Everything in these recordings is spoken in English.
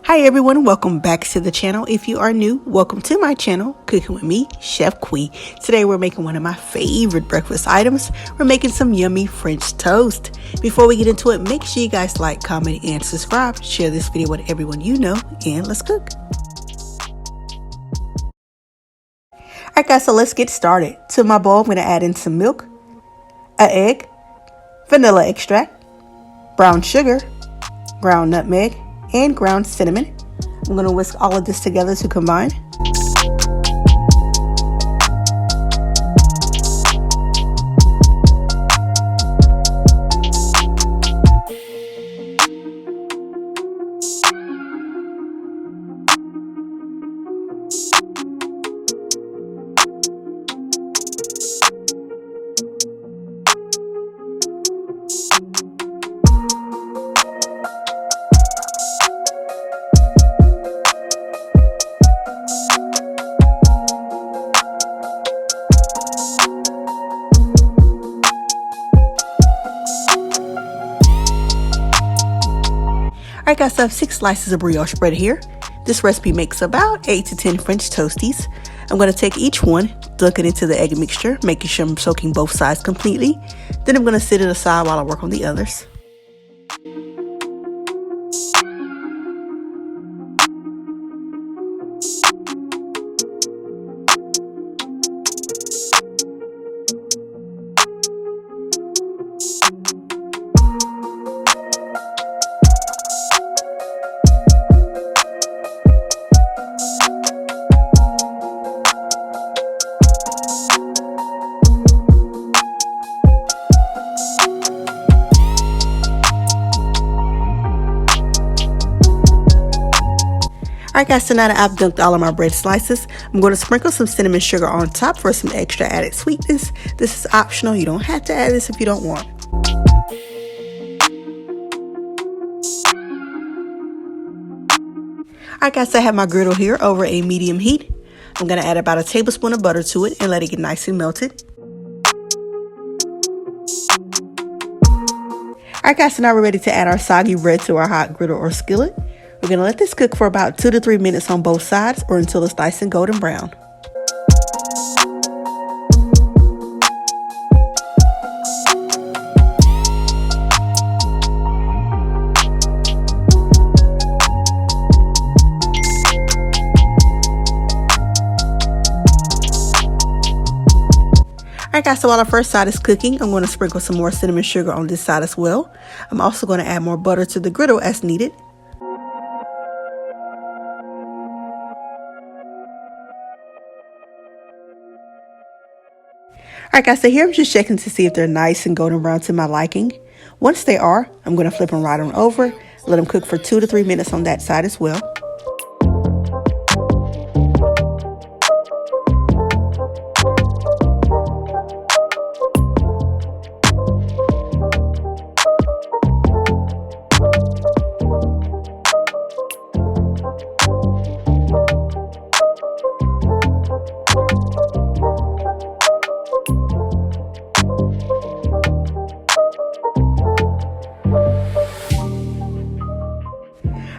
Hi everyone, welcome back to the channel. If you are new, welcome to my channel, Cooking with me, Chef Qui. Today we're making one of my favorite breakfast items. We're making some yummy French toast. Before we get into it, make sure you guys like, comment, and subscribe. Share this video with everyone you know, and let's cook. Alright guys, so let's get started. To my bowl, I'm going to add in some milk, an egg, vanilla extract, brown sugar, ground nutmeg, and ground cinnamon. I'm going to whisk all of this together to combine. Alright guys, so I have 6 slices of brioche bread here. This recipe makes about 8 to 10 French toasties. I'm going to take each one, dunk it into the egg mixture, making sure I'm soaking both sides completely. Then I'm going to set it aside while I work on the others. Alright guys, so now that I've dunked all of my bread slices, I'm going to sprinkle some cinnamon sugar on top for some extra added sweetness. This is optional. You don't have to add this if you don't want. Alright guys, so I have my griddle here over a medium heat. I'm going to add about a tablespoon of butter to it and let it get nice and melted. Alright guys, so now we're ready to add our soggy bread to our hot griddle or skillet. We're going to let this cook for about 2 to 3 minutes on both sides or until it's nice and golden brown. Alright guys, so while our first side is cooking, I'm going to sprinkle some more cinnamon sugar on this side as well. I'm also going to add more butter to the griddle as needed. Alright guys, so here I'm just checking to see if they're nice and golden brown to my liking. Once they are, I'm going to flip them right on over, let them cook for 2 to 3 minutes on that side as well.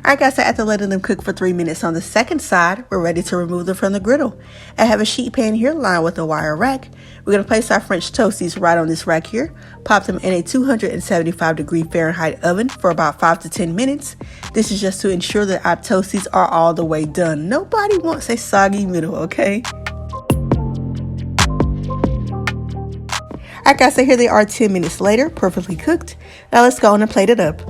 Alright guys, so after letting them cook for 3 minutes on the second side, we're ready to remove them from the griddle. I have a sheet pan here lined with a wire rack. We're going to place our French toasties right on this rack here, pop them in a 275-degree Fahrenheit oven for about 5 to 10 minutes. This is just to ensure that our toasties are all the way done. Nobody wants a soggy middle, okay? Alright guys, so here they are 10 minutes later, perfectly cooked. Now let's go on and plate it up.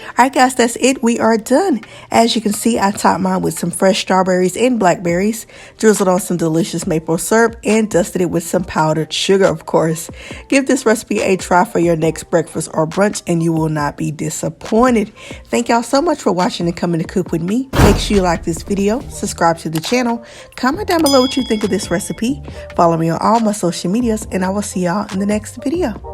Alright guys, that's it. We are done. As you can see, I topped mine with some fresh strawberries and blackberries, drizzled on some delicious maple syrup, and dusted it with some powdered sugar, of course. Give this recipe a try for your next breakfast or brunch and you will not be disappointed. Thank y'all so much for watching and coming to cook with me. Make sure you like this video, subscribe to the channel, comment down below what you think of this recipe, follow me on all my social medias, and I will see y'all in the next video.